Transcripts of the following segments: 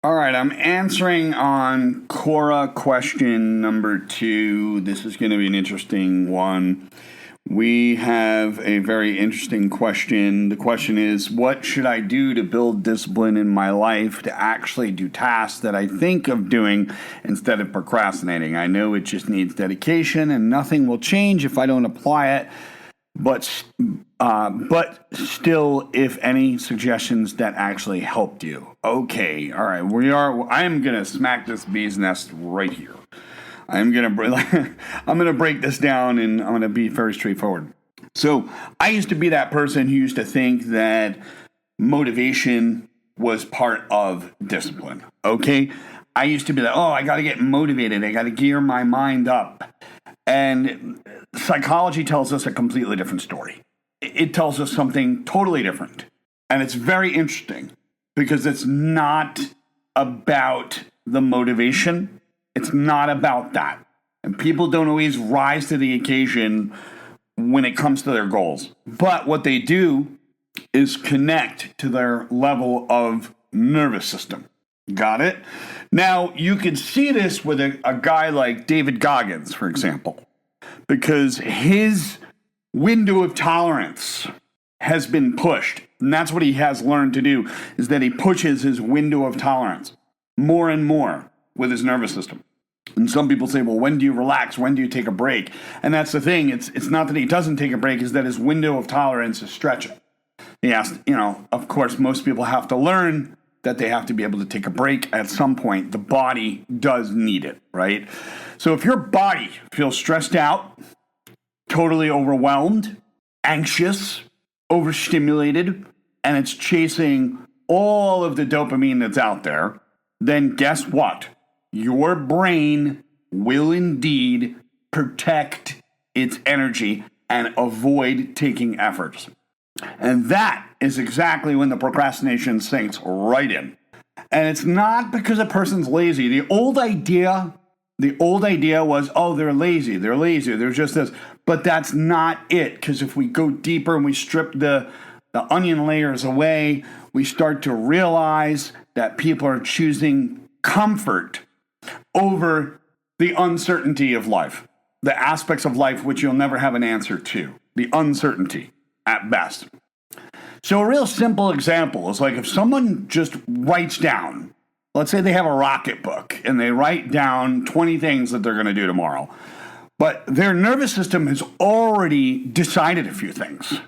All right, I'm answering on Quora question number 2. This is going to be an interesting one. We have a very interesting question. The question is, what should I do to build discipline in my life to actually do tasks that I think of doing instead of procrastinating? I know it just needs dedication and nothing will change if I don't apply it. But still, if any suggestions that actually helped you. Okay, all right, I am gonna smack this bee's nest right here. I'm gonna break this down, and I'm gonna be very straightforward. So I used to be that person who used to think that motivation was part of discipline. Okay, I used to be like, oh, I got to get motivated. I got to gear my mind up. And psychology tells us a completely different story. It tells us something totally different. And it's very interesting because it's not about the motivation. It's not about that. And people don't always rise to the occasion when it comes to their goals. But what they do is connect to their level of nervous system. Got it? Now, you can see this with a guy like David Goggins, for example, because his window of tolerance has been pushed. And that's what he has learned to do, is that he pushes his window of tolerance more and more with his nervous system. And some people say, well, when do you relax? When do you take a break? And that's the thing. It's not that he doesn't take a break, it's that his window of tolerance is stretching. He asked, of course, most people have to learn that they have to be able to take a break at some point. The body does need it, right? So if your body feels stressed out, totally overwhelmed, anxious, overstimulated, and it's chasing all of the dopamine that's out there, then guess what? Your brain will indeed protect its energy and avoid taking efforts. And that is exactly when the procrastination sinks right in. And it's not because a person's lazy. The old idea was, oh, they're lazy, they're just this. But that's not it, because if we go deeper and we strip the onion layers away, we start to realize that people are choosing comfort over the uncertainty of life, the aspects of life which you'll never have an answer to, the uncertainty at best. So a real simple example is like if someone just writes down, let's say they have a rocket book and they write down 20 things that they're going to do tomorrow, but their nervous system has already decided a few things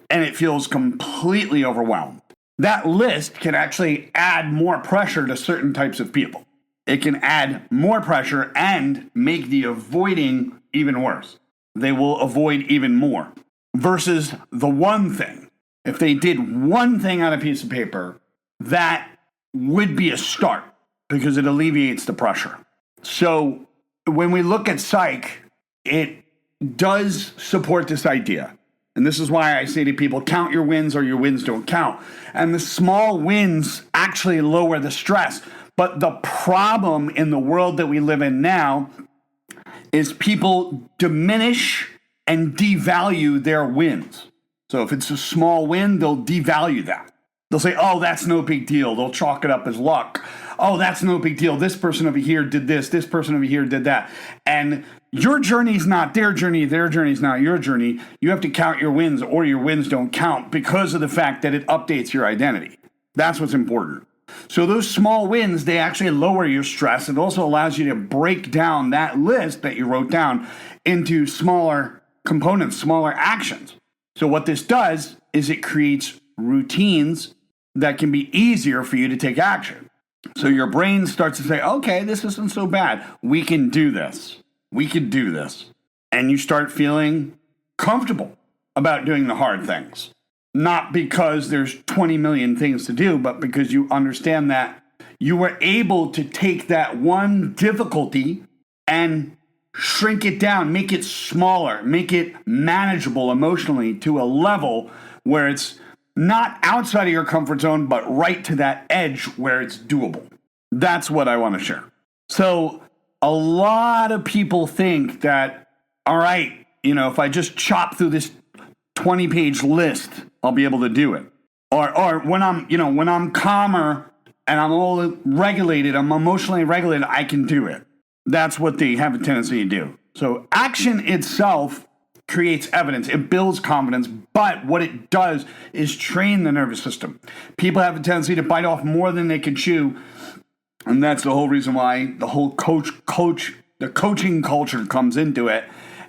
and it feels completely overwhelmed. That list can actually add more pressure to certain types of people. It can add more pressure and make the avoiding even worse. They will avoid even more versus the one thing. If they did one thing on a piece of paper, that would be a start because it alleviates the pressure. So when we look at psych, it does support this idea. And this is why I say to people, count your wins or your wins don't count. And the small wins actually lower the stress. But the problem in the world that we live in now is people diminish and devalue their wins. So if it's a small win, they'll devalue that. They'll say, oh, that's no big deal. They'll chalk it up as luck. Oh, that's no big deal. This person over here did this person over here did that. And your journey's not their journey's not your journey. You have to count your wins or your wins don't count because of the fact that it updates your identity. That's what's important. So those small wins, they actually lower your stress. It also allows you to break down that list that you wrote down into smaller components, smaller actions. So what this does is it creates routines that can be easier for you to take action. So your brain starts to say, okay, this isn't so bad. We can do this. We can do this. And you start feeling comfortable about doing the hard things. Not because there's 20 million things to do, but because you understand that you were able to take that one difficulty and shrink it down, make it smaller, make it manageable emotionally to a level where it's not outside of your comfort zone, but right to that edge where it's doable. That's what I want to share. So a lot of people think that, all right, if I just chop through this 20-page list, I'll be able to do it. Or when I'm calmer and I'm all regulated, I'm emotionally regulated, I can do it. That's what they have a tendency to do. So action itself creates evidence. It builds confidence, but what it does is train the nervous system. People have a tendency to bite off more than they can chew, and that's the whole reason why the whole the coaching culture comes into it.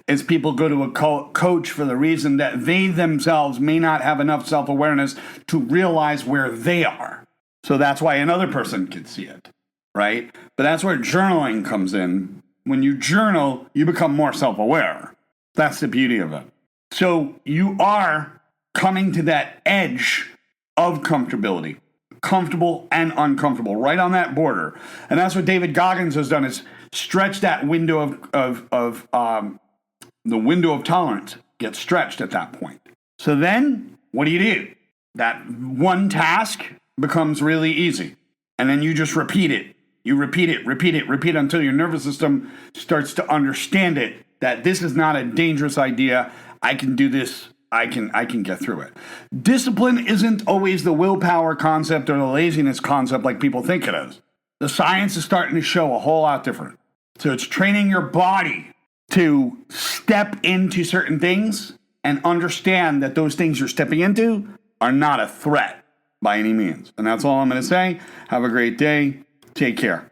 Is people go to a coach for the reason that they themselves may not have enough self-awareness to realize where they are. So that's why another person can see it, right? But that's where journaling comes in. When you journal, you become more self-aware. That's the beauty of it. So you are coming to that edge of comfortability, comfortable and uncomfortable, right on that border. And that's what David Goggins has done, is stretch that window the window of tolerance gets stretched at that point. So then what do? That one task becomes really easy. And then you just repeat it. You repeat it until your nervous system starts to understand it, that this is not a dangerous idea. I can do this. I can get through it. Discipline isn't always the willpower concept or the laziness concept like people think it is. The science is starting to show a whole lot different. So it's training your body to step into certain things and understand that those things you're stepping into are not a threat by any means. And that's all I'm going to say. Have a great day. Take care.